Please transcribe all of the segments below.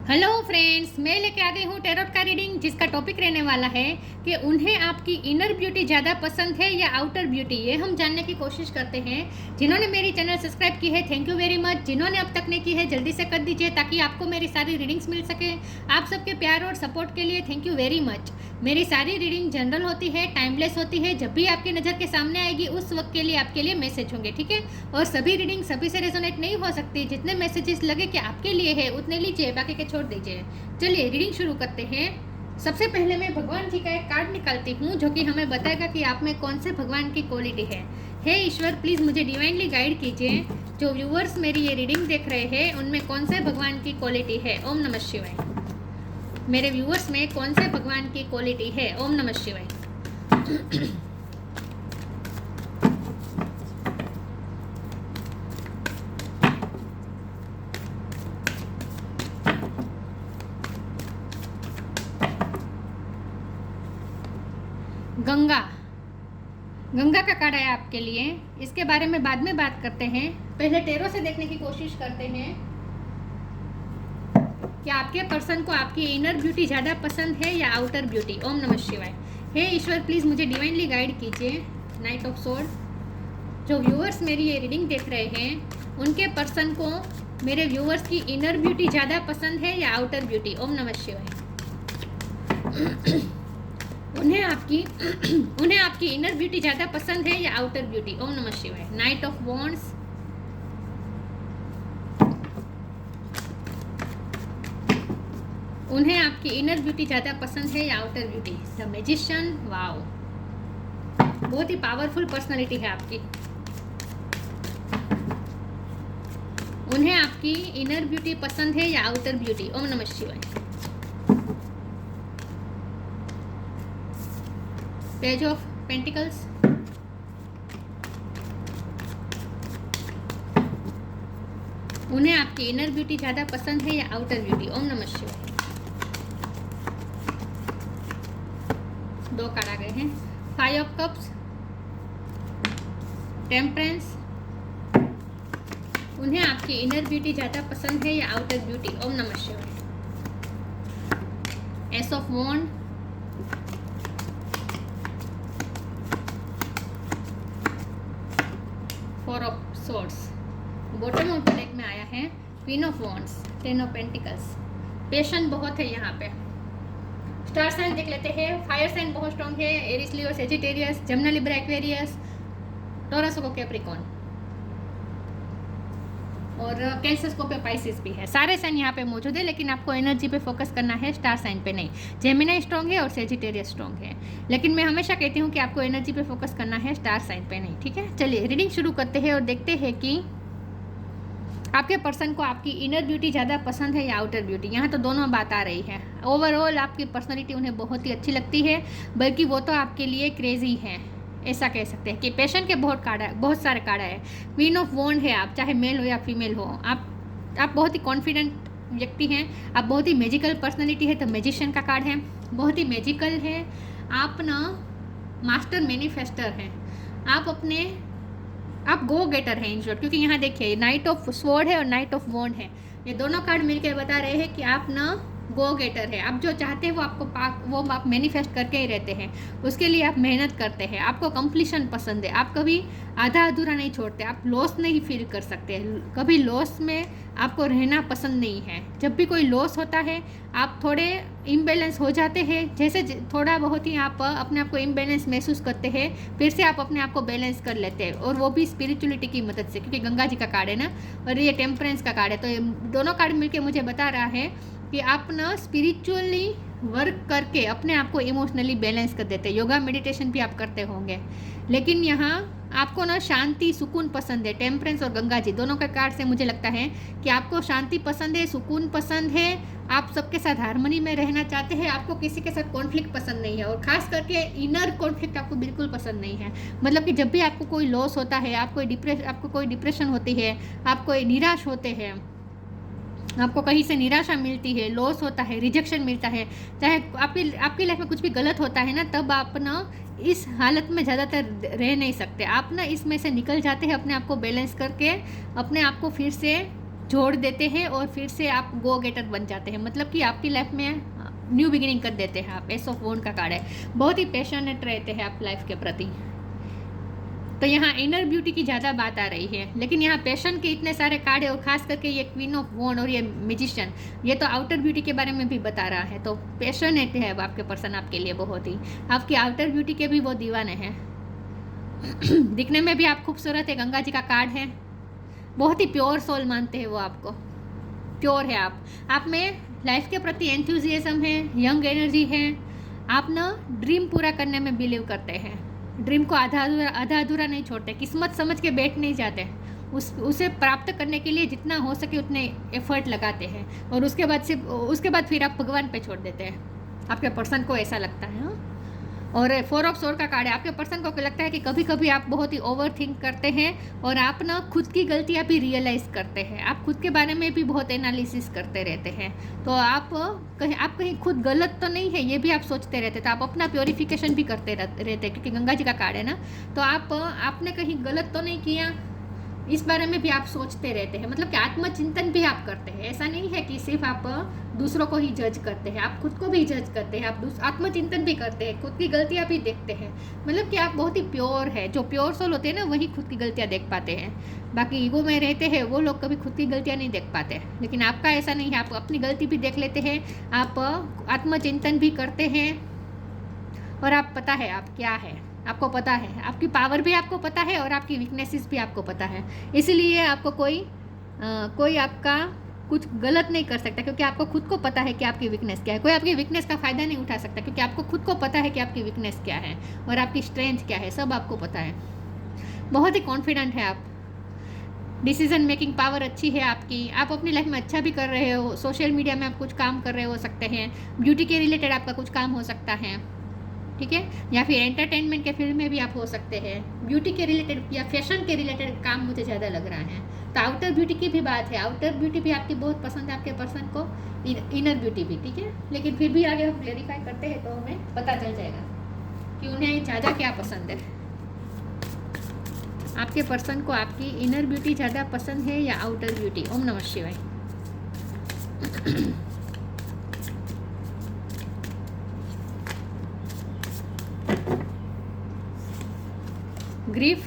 Hello friends, मैं लेके आ गई हूँ टैरोट का रीडिंग, जिसका टॉपिक रहने वाला है कि उन्हें आपकी इनर ब्यूटी ज़्यादा पसंद है या आउटर ब्यूटी। ये हम जानने की कोशिश करते हैं। जिन्होंने मेरी चैनल सब्सक्राइब की है, थैंक यू वेरी मच। जिन्होंने अब तक नहीं की है, जल्दी से कर दीजिए ताकि आपको मेरी सारी रीडिंग्स मिल सके। आप सबके प्यार और सपोर्ट के लिए थैंक यू वेरी मच। मेरी सारी रीडिंग जनरल होती है, टाइमलेस होती है। जब भी आपकी नज़र के सामने आएगी उस वक्त के लिए आपके लिए मैसेज होंगे, ठीक है। और सभी रीडिंग सभी से रेजोनेट नहीं हो सकती। जितने मैसेजेस लगे कि आपके लिए है उतने लीजिए, बाकी के छोड़ दीजिए। चलिए रीडिंग शुरू करते हैं। सबसे पहले मैं भगवान जी का एक कार्ड निकालती हूँ जो कि हमें बताएगा कि आप में कौन से भगवान की क्वालिटी है। हे ईश्वर, प्लीज़ मुझे डिवाइनली गाइड कीजिए। जो व्यूअर्स मेरी ये रीडिंग देख रहे हैं उनमें कौन से भगवान की क्वालिटी है। ओम नमः शिवाय। मेरे व्यूअर्स में कौन से भगवान की क्वालिटी है। ओम नमः शिवाय। गंगा, गंगा का कार्ड आया आपके लिए। इसके बारे में बाद में बात करते हैं। पहले टेरो से देखने की कोशिश करते हैं कि आपके पर्सन को आपकी इनर ब्यूटी ज़्यादा पसंद है या आउटर ब्यूटी। ओम नमः शिवाय। हे ईश्वर, प्लीज़ मुझे डिवाइनली गाइड कीजिए। Night of sword. जो व्यूअर्स मेरी ये रीडिंग देख रहे हैं उनके पर्सन को मेरे व्यूअर्स की इनर ब्यूटी ज़्यादा पसंद है या आउटर ब्यूटी। ओम नमः शिवाय। उन्हें आपकी इनर ब्यूटी ज़्यादा पसंद है या आउटर ब्यूटी। ओम नमः शिवाय। Night of wands. उन्हें आपकी इनर ब्यूटी ज़्यादा पसंद है या outer beauty. The magician. Wow, बहुत ही पावरफुल पर्सनालिटी है आपकी। उन्हें आपकी इनर ब्यूटी पसंद है या आउटर ब्यूटी। ओम नमः शिवाय। Page of pentacles. उन्हें आपकी इनर ब्यूटी ज़्यादा पसंद है या आउटर ब्यूटी। ओम नमः शिवाय। दो कार्ड आ गए हैं। Five of cups, temperance. उन्हें आपकी इनर ब्यूटी ज़्यादा पसंद है या आउटर ब्यूटी। ओम नमः शिवाय। Ace of wands, four of swords. Bottom of the deck में आया है queen of wands, ten of pentacles. Patience बहुत है यहाँ पे। स्टार साइन देख लेते हैं। फायर साइन बहुत स्ट्रॉन्ग है। Aries, Leo, Sagittarius, Gemini, Libra, Aquarius, Taurus को कैप्रिकॉर्न और कैंसर, स्कॉर्पियो, पाइसिस भी है। सारे साइन यहाँ पे मौजूद है, लेकिन आपको एनर्जी पे फोकस करना है, स्टार साइन पे नहीं। जेमिनी स्ट्रॉन्ग है और सेजिटेरियस स्ट्रॉन्ग है, लेकिन मैं हमेशा कहती हूँ कि आपको एनर्जी पे फोकस करना है, स्टार साइन पे नहीं, ठीक है। चलिए रीडिंग शुरू करते हैं और देखते हैं कि आपके पर्सन को आपकी इनर ब्यूटी ज़्यादा पसंद है या आउटर ब्यूटी। यहाँ तो दोनों बात आ रही है। ओवरऑल आपकी पर्सनैलिटी उन्हें बहुत ही अच्छी लगती है, बल्कि वो तो आपके लिए क्रेजी है, ऐसा कह सकते हैं कि पैशन के बहुत सारे कार्ड है। क्वीन ऑफ वॉन्ड है आप, चाहे मेल हो या फीमेल हो। आप बहुत ही कॉन्फिडेंट व्यक्ति हैं। आप बहुत ही मैजिकल पर्सनैलिटी है। तो मैजिशियन का कार्ड है, बहुत ही मैजिकल है। आप ना मास्टर मैनिफेस्टर हैं। आप गो गेटर हैं इन शॉर्ट, क्योंकि यहाँ देखिए नाइट ऑफ स्वॉर्ड है और नाइट ऑफ वॉन्ड है। ये दोनों कार्ड मिलकर बता रहे हैं कि आप ना गो गेटर है। आप जो चाहते हैं वो आप मैनिफेस्ट करके ही रहते हैं। उसके लिए आप मेहनत करते हैं। आपको कंप्लीशन पसंद है। आप कभी आधा अधूरा नहीं छोड़ते। आप लॉस नहीं फील कर सकते। कभी लॉस में आपको रहना पसंद नहीं है। जब भी कोई लॉस होता है आप थोड़े इम्बैलेंस हो जाते हैं। जैसे थोड़ा बहुत ही आप अपने आप को इम्बैलेंस महसूस करते हैं, फिर से आप अपने आप को बैलेंस कर लेते हैं, और वो भी स्पिरिचुअलिटी की मदद से, क्योंकि गंगा जी का कार्ड है ना, और ये टेम्परेंस का कार्ड है। तो ये दोनों कार्ड मिलकर मुझे बता रहा है कि आप ना स्पिरिचुअली वर्क करके अपने आप को इमोशनली बैलेंस कर देते हैं। योगा मेडिटेशन भी आप करते होंगे, लेकिन यहाँ आपको ना शांति, सुकून पसंद है। टेम्परेंस और गंगा जी दोनों के कार्ड से मुझे लगता है कि आपको शांति पसंद है, सुकून पसंद है। आप सबके साथ हार्मनी में रहना चाहते हैं। आपको किसी के साथ कॉन्फ्लिक्ट पसंद नहीं है, और ख़ास करके इनर कॉन्फ्लिक्ट आपको बिल्कुल पसंद नहीं है। मतलब कि जब भी आपको कोई लॉस होता है, आपको कोई डिप्रेशन होती है, आप कोई निराश होते हैं, आपको कहीं से निराशा मिलती है, लॉस होता है, रिजेक्शन मिलता है, चाहे आपकी लाइफ में कुछ भी गलत होता है ना, तब आप ना इस हालत में ज़्यादातर रह नहीं सकते। आप ना इसमें से निकल जाते हैं अपने आप को बैलेंस करके, अपने आप को फिर से जोड़ देते हैं और फिर से आप गो गेटर बन जाते हैं, मतलब कि आपकी लाइफ में न्यू बिगिनिंग कर देते हैं आप। एस ऑफ वॉन्ड का कार्ड है, बहुत ही पैशनेट रहते हैं आप लाइफ के प्रति। तो यहाँ इनर ब्यूटी की ज़्यादा बात आ रही है, लेकिन यहाँ पैशन के इतने सारे कार्ड है और खास करके ये क्वीन ऑफ वॉन्ड और ये मैजिशियन, ये तो आउटर ब्यूटी के बारे में भी बता रहा है। तो पैशनेट है अब आपके पर्सन आपके लिए बहुत ही, आपकी आउटर ब्यूटी के भी वो दीवाने हैं। दिखने में भी आप खूबसूरत है, गंगा जी का कार्ड है, बहुत ही प्योर सोल मानते हैं वो आपको, प्योर है आप में लाइफ के प्रति एंथुजियाज्म है, यंग एनर्जी है, आप ना ड्रीम पूरा करने में बिलीव करते हैं, ड्रीम को आधा अधूरा नहीं छोड़ते, किस्मत समझ के बैठ नहीं जाते, उसे प्राप्त करने के लिए जितना हो सके उतने एफर्ट लगाते हैं और उसके बाद फिर आप भगवान पे छोड़ देते हैं। आपके पर्सन को ऐसा लगता है। और 4 ऑफ सोर्ड का कार्ड है, आपके पर्सन को लगता है कि कभी कभी आप बहुत ही ओवर थिंक करते हैं और आप ना खुद की गलतियाँ भी रियलाइज़ करते हैं, आप खुद के बारे में भी बहुत एनालिसिस करते रहते हैं। तो आप कहीं खुद गलत तो नहीं है ये भी आप सोचते रहते, तो आप अपना प्योरिफिकेशन भी करते रहते क्योंकि गंगा जी का कार्ड है ना। तो आपने कहीं गलत तो नहीं किया, इस बारे में भी आप सोचते रहते हैं, मतलब कि आत्मचिंतन भी आप करते हैं। ऐसा नहीं है कि सिर्फ आप दूसरों को ही जज करते हैं, आप खुद को भी जज करते हैं, आप आत्मचिंतन भी करते हैं, खुद की गलतियां भी देखते हैं। मतलब कि आप बहुत ही प्योर है, जो प्योर सोल होते हैं ना वही खुद की गलतियां देख पाते हैं। बाकी ईगो में रहते हैं वो लोग कभी खुद की गलतियां नहीं देख पाते, लेकिन आपका ऐसा नहीं है, आप अपनी गलती भी देख लेते हैं, आप आत्मचिंतन भी करते हैं और आप पता है आप क्या है, आपको पता है आपकी पावर भी आपको पता है और आपकी वीकनेसेस भी आपको पता है। इसलिए आपको कोई आपका कुछ गलत नहीं कर सकता क्योंकि आपको खुद को पता है कि आपकी वीकनेस क्या है। कोई आपकी वीकनेस का फ़ायदा नहीं उठा सकता क्योंकि आपको खुद को पता है कि आपकी वीकनेस क्या है और आपकी स्ट्रेंथ क्या है, सब आपको पता है। बहुत ही कॉन्फिडेंट है आप, डिसीजन मेकिंग पावर अच्छी है आपकी, आप अपनी लाइफ में अच्छा भी कर रहे हो, सोशल मीडिया में आप कुछ काम कर रहे हो सकते हैं, ब्यूटी के रिलेटेड आपका कुछ काम हो सकता है, ठीक है, या फिर एंटरटेनमेंट के फील्ड में भी आप हो सकते हैं, ब्यूटी के रिलेटेड या फैशन के रिलेटेड काम मुझे ज़्यादा लग रहा है। तो आउटर ब्यूटी की भी बात है, आउटर ब्यूटी भी आपकी बहुत पसंद है आपके पर्सन को, इनर ब्यूटी भी, ठीक है। लेकिन फिर भी आगे हम क्लेरिफाई करते हैं तो हमें पता चल जाएगा कि उन्हें ज़्यादा क्या पसंद है। आपके पर्सन को आपकी इनर ब्यूटी ज़्यादा पसंद है या आउटर ब्यूटी। ओम नमः शिवाय। Grief,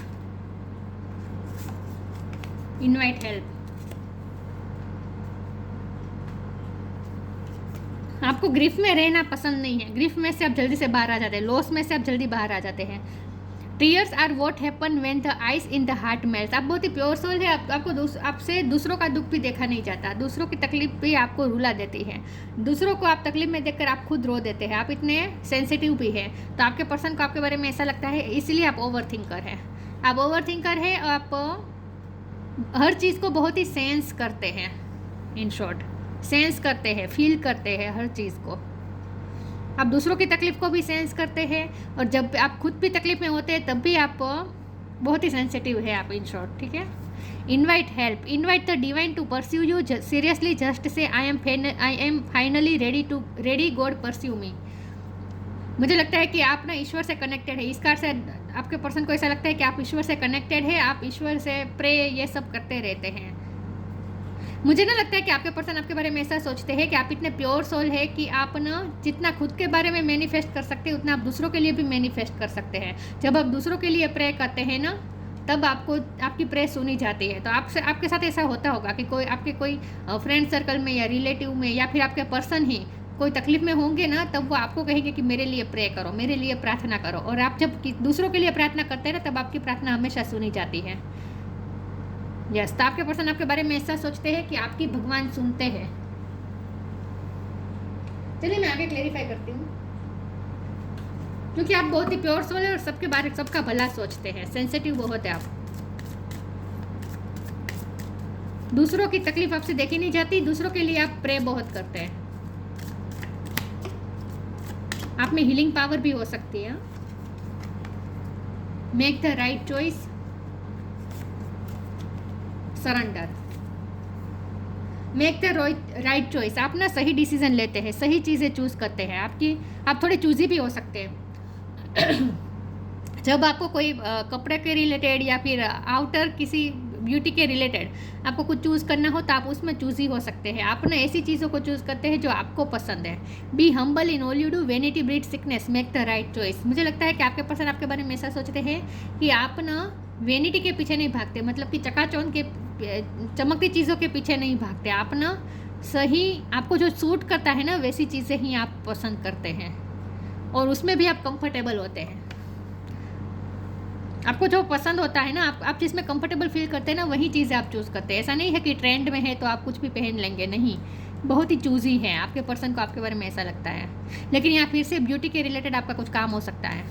invite help. आपको ग्रीफ में रहना पसंद नहीं है, ग्रीफ में से आप जल्दी से बाहर आ जाते हैं, लॉस में से आप जल्दी बाहर आ जाते हैं। Tears are what happen when the ice in the heart melt. आप बहुत ही प्योर सोल है, आपसे दूसरों का दुख भी देखा नहीं जाता, दूसरों की तकलीफ भी आपको रुला देती है, दूसरों को आप तकलीफ में देखकर आप खुद रो देते हैं, आप इतने सेंसिटिव भी हैं। तो आपके पर्सन को आपके बारे में ऐसा लगता है, इसलिए आप ओवर थिंकर हैं, आप ओवर थिंकर है, आप हर चीज़ को बहुत ही सेंस करते हैं, इन शॉर्ट सेंस करते हैं, फील करते हैं हर चीज़ को। आप दूसरों की तकलीफ को भी सेंस करते हैं और जब आप खुद भी तकलीफ में होते हैं तब भी आप बहुत ही सेंसिटिव है आप, इन शॉर्ट, ठीक है। Invite help, invite the divine to pursue you, seriously just say I am finally ready God pursue me. मुझे लगता है कि आप ना ईश्वर से कनेक्टेड है, इस कार से आपके पर्सन को ऐसा लगता है कि आप ईश्वर से कनेक्टेड है, आप ईश्वर से प्रे ये सब करते रहते हैं। मुझे ना लगता है कि आपके पर्सन आपके बारे में ऐसा सोचते हैं कि आप इतने प्योर सोल है कि आप ना जितना खुद के बारे में मैनिफेस्ट कर सकते हैं उतना आप दूसरों के लिए भी मैनिफेस्ट कर सकते हैं। जब आप दूसरों के लिए प्रे करते हैं ना तब आपकी प्रे सुनी जाती है। तो आपके साथ ऐसा होता होगा कि कोई फ्रेंड सर्कल में या रिलेटिव में या फिर आपके पर्सन ही कोई तकलीफ में होंगे ना, तब वो आपको कहेंगे कि मेरे लिए प्रे करो, मेरे लिए प्रार्थना करो। और आप जब दूसरों के लिए प्रार्थना करते हैं ना तब आपकी प्रार्थना हमेशा सुनी जाती है। यस, तो आपके पर्सन आपके बारे में ऐसा सोचते हैं कि आपकी भगवान सुनते हैं। चलिए मैं आगे क्लेरिफाई करती हूँ, क्योंकि आप बहुत ही प्योर सोल है और सबका भला सोचते हैं, सेंसिटिव बहुत है आप। दूसरों की तकलीफ आपसे देखी नहीं जाती, दूसरों के लिए आप प्रे बहुत करते हैं। आप में हीलिंग पावर भी हो सकती है। Make the right choice, surrender. Make the right choice, आप ना सही डिसीजन लेते हैं, सही चीज़ें चूज़ करते हैं। आप थोड़े चूज़ी भी हो सकते हैं। जब आपको कोई कपड़े के रिलेटेड या फिर आउटर किसी ब्यूटी के रिलेटेड आपको कुछ चूज़ करना हो तो आप उसमें चूज़ ही हो सकते हैं। आप ना ऐसी चीज़ों को चूज़ करते हैं जो आपको पसंद है। Be humble in all you do, vanity breed sickness, make the right choice. मुझे लगता है कि आपके पर्सन आपके बारे में ऐसा सोचते हैं कि आप ना वेनिटी के पीछे नहीं भागते, मतलब कि चकाचौंध के चमकती चीज़ों के पीछे नहीं भागते। आप ना सही आपको जो सूट करता है ना वैसी चीज़ें ही आप पसंद करते हैं और उसमें भी आप कंफर्टेबल होते हैं। आपको जो पसंद होता है ना, आप जिसमें कंफर्टेबल फील करते हैं ना वही चीज़ें आप चूज़ करते हैं। ऐसा नहीं है कि ट्रेंड में है तो आप कुछ भी पहन लेंगे, नहीं, बहुत ही चूज़ी है आपके पर्सन को आपके बारे में ऐसा लगता है। लेकिन यहाँ फिर से ब्यूटी के रिलेटेड आपका कुछ काम हो सकता है,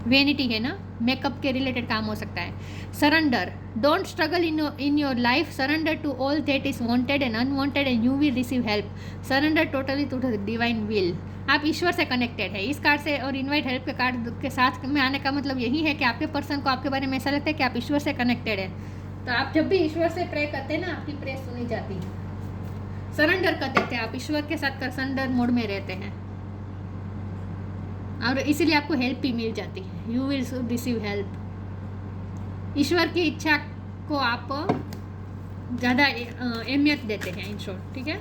वेनिटी है ना, मेकअप के रिलेटेड काम हो सकता है। Surrender, don't struggle in your life, surrender to all that is wanted and unwanted and you will receive help, surrender totally to the divine will. आप ईश्वर से कनेक्टेड है इस कार्ड से, और इनवाइट हेल्प के कार्ड के साथ में आने का मतलब यही है कि आपके पर्सन को आपके बारे में ऐसा लगता है कि आप ईश्वर से कनेक्टेड है। तो आप जब भी ईश्वर से प्रे करते हैं ना आपकी प्रे सुनी जाती है। सरेंडर कर देते हैं आप, ईश्वर के साथ सरेंडर मोड में रहते हैं और इसीलिए आपको हेल्प भी मिल जाती है। You will receive help. ईश्वर की इच्छा को आप ज़्यादा अहमियत देते हैं इन शॉर्ट, ठीक है।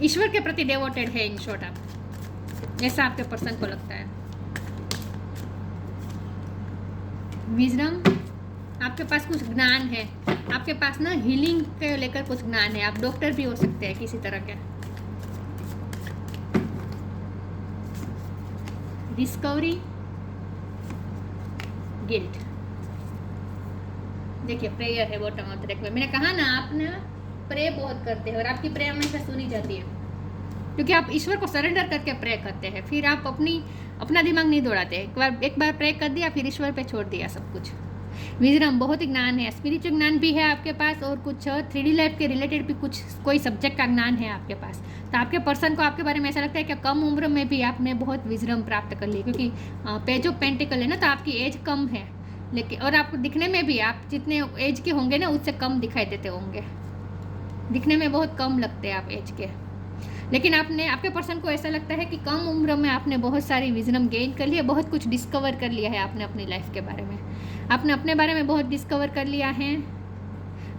ईश्वर के प्रति डेवोटेड है इन शॉर्ट आप, ऐसा आपके पर्सन को लगता है। विजडम, आपके पास कुछ ज्ञान है, आपके पास ना हीलिंग के लेकर कुछ ज्ञान है, आप डॉक्टर भी हो सकते हैं किसी तरह के। डिस्कवरी, गिल्ट, देखिए प्रेयर है बॉटम ऑफ द डेक में। मैंने कहा ना आप ना प्रे बहुत करते हैं और आपकी प्रे हमेशा सुनी जाती है क्योंकि आप ईश्वर को सरेंडर करके प्रे करते हैं। फिर आप अपना दिमाग नहीं दौड़ाते, एक बार प्रे कर दिया फिर ईश्वर पे छोड़ दिया सब कुछ। विजडम, बहुत ही ज्ञान है, स्पिरिचुअल ज्ञान भी है आपके पास और कुछ 3D लाइफ के रिलेटेड भी कुछ कोई सब्जेक्ट का ज्ञान है आपके पास। तो आपके पर्सन को आपके बारे में ऐसा लगता है कि कम उम्र में भी आपने बहुत विजडम प्राप्त कर ली, क्योंकि पेज ऑफ पेंटिकल है ना, तो आपकी एज कम है, लेकिन और आपको दिखने में भी आप जितने एज के होंगे ना उससे कम दिखाई देते होंगे, दिखने में बहुत कम लगते हैं आप एज के। लेकिन आपके पर्सन को ऐसा लगता है कि कम उम्र में आपने बहुत सारी विजडम गेन कर लिया, बहुत कुछ डिस्कवर कर लिया है आपने अपनी लाइफ के बारे में, आपने अपने बारे में बहुत डिस्कवर कर लिया है,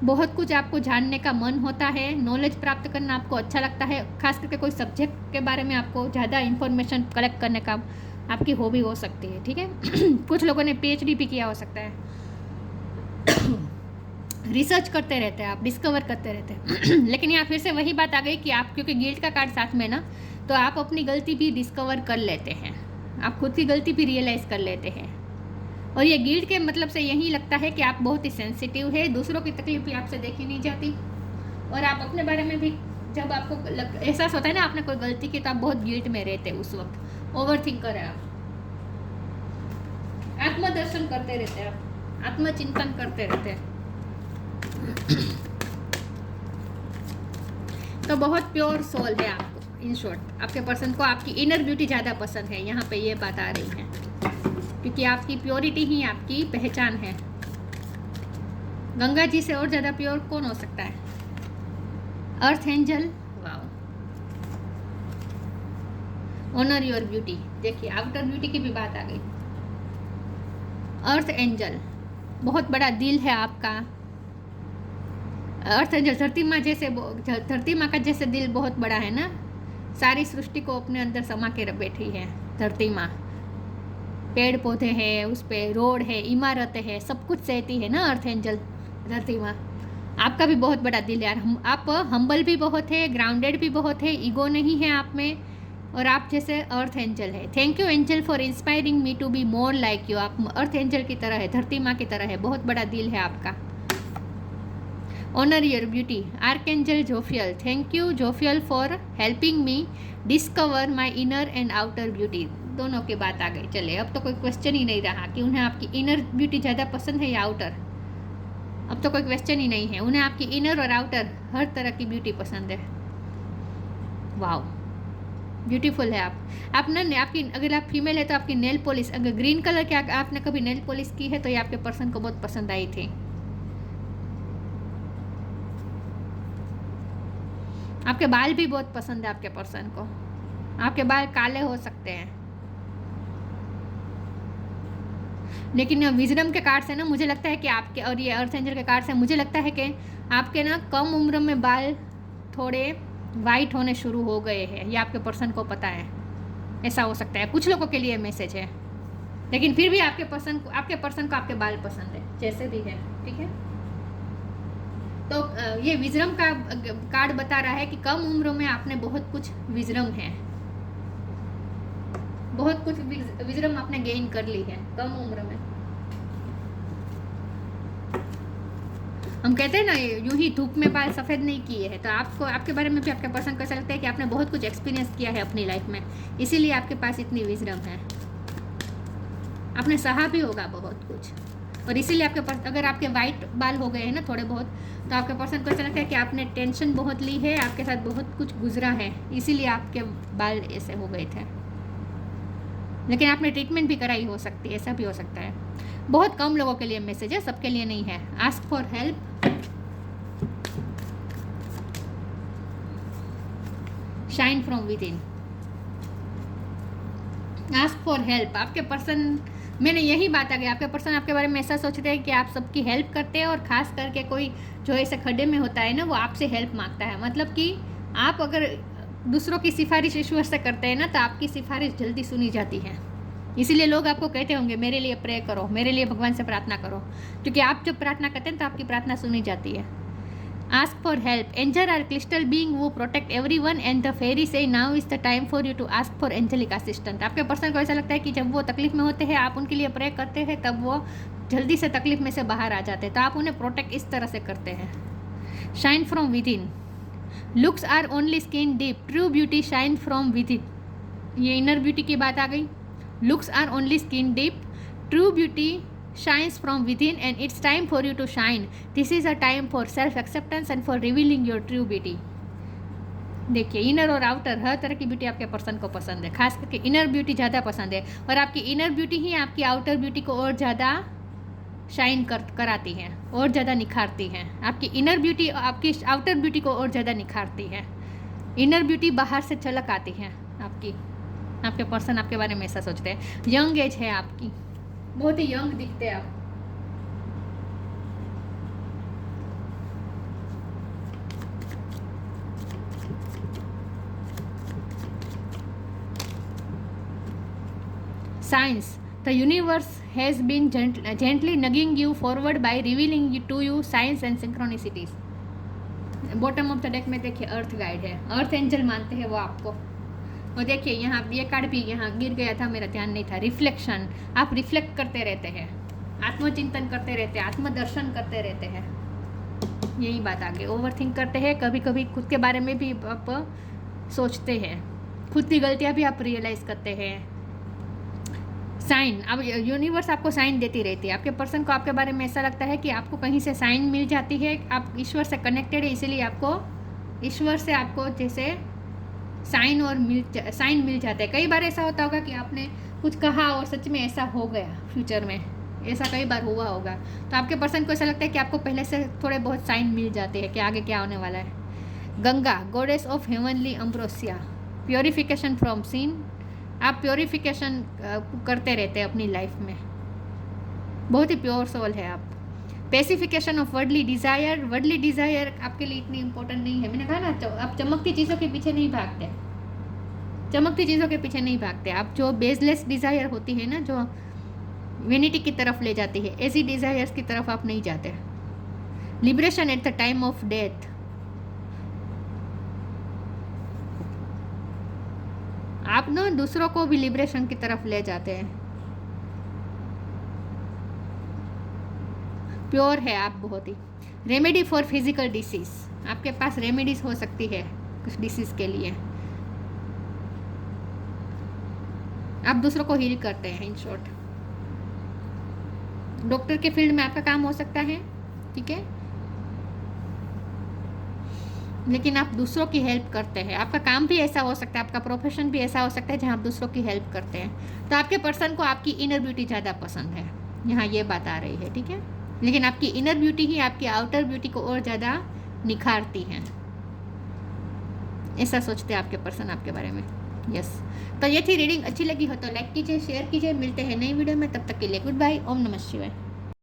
बहुत कुछ आपको जानने का मन होता है, नॉलेज प्राप्त करना आपको अच्छा लगता है, खास करके कोई सब्जेक्ट के बारे में आपको ज़्यादा इन्फॉर्मेशन कलेक्ट करने का आपकी हॉबी हो सकती है, ठीक है। कुछ लोगों ने PhD भी किया हो सकता है। रिसर्च करते रहते हैं आप, डिस्कवर करते रहते हैं। लेकिन यहाँ फिर से वही बात आ गई कि आप क्योंकि गिल्ट का कार्ड साथ में ना, तो आप अपनी गलती भी डिस्कवर कर लेते हैं, आप खुद की गलती भी रियलाइज़ कर लेते हैं। और ये गिल्ट के मतलब से यही लगता है कि आप बहुत ही सेंसिटिव है, दूसरों की तकलीफ भी आपसे देखी नहीं जाती, और आप अपने बारे में भी जब आपको एहसास होता है ना आपने कोई गलती की तो आप बहुत गिल्ट में रहते हैं उस वक्त। ओवर थिंकर है आप, आत्मदर्शन करते रहते हैं आप, आत्मचिंतन करते रहते हैं। तो बहुत प्योर सोल है आपको इन शॉर्ट। आपके पर्सन को आपकी इनर ब्यूटी ज़्यादा पसंद है, यहाँ पे ये बात आ रही है, क्योंकि आपकी प्योरिटी ही आपकी पहचान है। गंगा जी से और ज़्यादा प्योर कौन हो सकता है? Earth angel, wow, honour your beauty, देखिए आउटर ब्यूटी की भी बात आ गई। अर्थ एंजल, बहुत बड़ा दिल है आपका। अर्थ एंजल धरती माँ का जैसे दिल बहुत बड़ा है ना, सारी सृष्टि को अपने अंदर समा के बैठी है धरती माँ। पेड़ पौधे हैं, उस पे रोड है, इमारतें हैं, सब कुछ सहती है ना अर्थ एंजल धरती माँ। आपका भी बहुत बड़ा दिल है यार, आप हम्बल भी बहुत है, ग्राउंडेड भी बहुत है, ईगो नहीं है आप में, और आप जैसे अर्थ एंजल है। Thank you angel for inspiring me to be more like you. आप अर्थ एंजल की तरह है, धरती माँ की तरह है, बहुत बड़ा दिल है आपका। Honour your beauty, archangel Jophiel, thank you Jophiel for helping me discover my inner and outer beauty. दोनों की बात आ गई। चले, अब तो कोई क्वेश्चन ही नहीं रहा कि उन्हें आपकी इनर ब्यूटी ज़्यादा पसंद है या आउटर। अब तो कोई क्वेश्चन ही नहीं है, उन्हें आपकी इनर और आउटर हर तरह की ब्यूटी पसंद है। वाओ, ब्यूटीफुल है आप ना। आपकी अगर आप फीमेल है तो आपकी नेल पॉलिश, अगर ग्रीन कलर की आपने कभी नेल पॉलिश की है तो ये आपके पर्सन को बहुत पसंद आई थी। आपके बाल भी बहुत पसंद है आपके पर्सन को, आपके बाल काले हो सकते हैं। लेकिन विजडम के कार्ड से ना मुझे लगता है कि आपके, और ये अर्थ एंजल के कार्ड से मुझे लगता है कि आपके ना कम उम्र में बाल थोड़े वाइट होने शुरू हो गए हैं, ये आपके पर्सन को पता है। ऐसा हो सकता है, कुछ लोगों के लिए मैसेज है, लेकिन फिर भी आपके पर्सन को आपके बाल पसंद है, जैसे भी है, ठीक है। तो ये विजडम का कार्ड बता रहा है कि कम उम्र में आपने बहुत कुछ विजडम है, बहुत कुछ विजडम आपने गेन कर ली है कम उम्र में। हम कहते हैं ना यूं ही धूप में बाल सफ़ेद नहीं किए हैं, तो आपको आपके बारे में भी आपके पर्सन को ऐसा लगता है कि आपने बहुत कुछ एक्सपीरियंस किया है अपनी लाइफ में, इसीलिए आपके पास इतनी विजडम है। आपने सहा भी होगा बहुत कुछ, और इसीलिए आपके पास, अगर आपके वाइट बाल हो गए हैं ना थोड़े बहुत, तो आपके पर्सन को ऐसा लगता है कि आपने टेंशन बहुत ली है, आपके साथ बहुत कुछ गुजरा है, इसीलिए आपके बाल ऐसे हो गए थे। लेकिन आपने ट्रीटमेंट भी कराई हो सकती है, ऐसा भी हो सकता है। बहुत कम लोगों के लिए मैसेज है, सबके लिए नहीं है। Ask for help, shine from with in. Ask for help, आपके पर्सन, मैंने यही बात आ गई, आपके पर्सन आपके बारे में ऐसा सोचते हैं कि आप सबकी हेल्प करते हैं, और ख़ास करके कोई जो ऐसे खड्डे में होता है ना, वो आपसे हेल्प मांगता है। मतलब कि आप अगर दूसरों की सिफारिश ईश्वर से करते हैं ना, तो आपकी सिफारिश जल्दी सुनी जाती है। इसीलिए लोग आपको कहते होंगे मेरे लिए प्रे करो, मेरे लिए भगवान से प्रार्थना करो, क्योंकि आप जब प्रार्थना करते हैं तो आपकी प्रार्थना सुनी जाती है। Ask for help, angel are crystal being वो protect everyone and the fairy से now is the time for you to ask for angelic assistant. आपके पर्सन को ऐसा लगता है कि जब वो तकलीफ में होते हैं, आप उनके लिए प्रे करते हैं, तब वो जल्दी से तकलीफ में से बाहर आ जाते हैं, तो आप उन्हें प्रोटेक्ट इस तरह से करते हैं। Shine from within, looks are only skin deep, true beauty shine from within. ये इनर ब्यूटी की बात आ गई। Looks are only skin deep, true beauty shines from within and it's time for you to shine. This is a time for self acceptance and for revealing your true beauty. देखिए, inner और outer हर तरह की beauty आपके person को पसंद है, खास करके इनर ब्यूटी ज़्यादा पसंद है, और आपकी इनर ब्यूटी ही आपकी आउटर ब्यूटी को और ज़्यादा शाइन कराती है, और ज़्यादा निखारती है। आपकी इनर ब्यूटी आपकी आउटर ब्यूटी को और ज़्यादा निखारती है। इनर ब्यूटी बाहर से झलक आती है आपकी। आपके पर्सन आपके बारे में ऐसा सोचते हैं। यंग एज है आपकी, बहुत ही यंग दिखते हैं आप। Signs, the universe has been gently nudging you forward by revealing to you signs and synchronicities. Bottom of the deck में देखिए अर्थ गाइड है, अर्थ एंजल मानते हैं वो आपको। और देखिए यहाँ ये कार्ड भी यहाँ गिर गया था, मेरा ध्यान नहीं था। रिफ्लेक्शन, आप रिफ्लेक्ट करते रहते हैं, आत्मचिंतन करते रहते हैं, आत्मदर्शन करते रहते हैं, यही बात आगे। ओवर थिंक करते हैं, कभी कभी खुद के बारे में भी आप सोचते हैं, खुद की गलतियाँ भी आप रियलाइज़ करते हैं। साइन, अब यूनिवर्स आपको साइन देती रहती है। आपके पर्सन को आपके बारे में ऐसा लगता है कि आपको कहीं से साइन मिल जाती है, आप ईश्वर से कनेक्टेड है, इसीलिए आपको ईश्वर से आपको जैसे साइन मिल जाता है। कई बार ऐसा होता होगा कि आपने कुछ कहा और सच में ऐसा हो गया, फ्यूचर में ऐसा कई बार हुआ होगा, तो आपके पर्सन को ऐसा लगता है कि आपको पहले से थोड़े बहुत साइन मिल जाते हैं कि आगे क्या होने वाला है। Ganga, goddess of heavenly ambrosia, purification from sin. आप प्योरिफिकेशन करते रहते हैं अपनी लाइफ में, बहुत ही प्योर सोल है आप। Pacification of worldly desire, worldly desire आपके लिए इतनी इंपॉर्टेंट नहीं है। मैंने कहा ना, आप चमकती चीज़ों के पीछे नहीं भागते, चमकती चीज़ों के पीछे नहीं भागते आप। जो बेसलेस डिज़ायर होती है ना, जो वेनिटी की तरफ ले जाती है, ऐसी डिज़ायर्स की तरफ आप नहीं जाते। Liberation at the time of death, आप ना दूसरों को भी लिबरेशन की तरफ ले जाते हैं। प्योर है आप बहुत ही। रेमेडी फॉर फिजिकल डिसीज, आपके पास रेमेडीज हो सकती है कुछ डिसीज के लिए, आप दूसरों को हील करते हैं। इन शॉर्ट, डॉक्टर के फील्ड में आपका काम हो सकता है, ठीक है, लेकिन आप दूसरों की हेल्प करते हैं। आपका काम भी ऐसा हो सकता है, आपका प्रोफेशन भी ऐसा हो सकता है जहां आप दूसरों की हेल्प करते हैं। तो आपके पर्सन को आपकी इनर ब्यूटी ज़्यादा पसंद है, यहाँ ये बात आ रही है, ठीक है। लेकिन आपकी इनर ब्यूटी ही आपकी आउटर ब्यूटी को और ज़्यादा निखारती है, ऐसा सोचते हैं आपके पर्सन आपके बारे में। यस। तो ये थी रीडिंग, अच्छी लगी हो तो लाइक कीजिए, शेयर कीजिए। मिलते हैं नई वीडियो में, तब तक के लिए गुड बाय। ओम नमः शिवाय।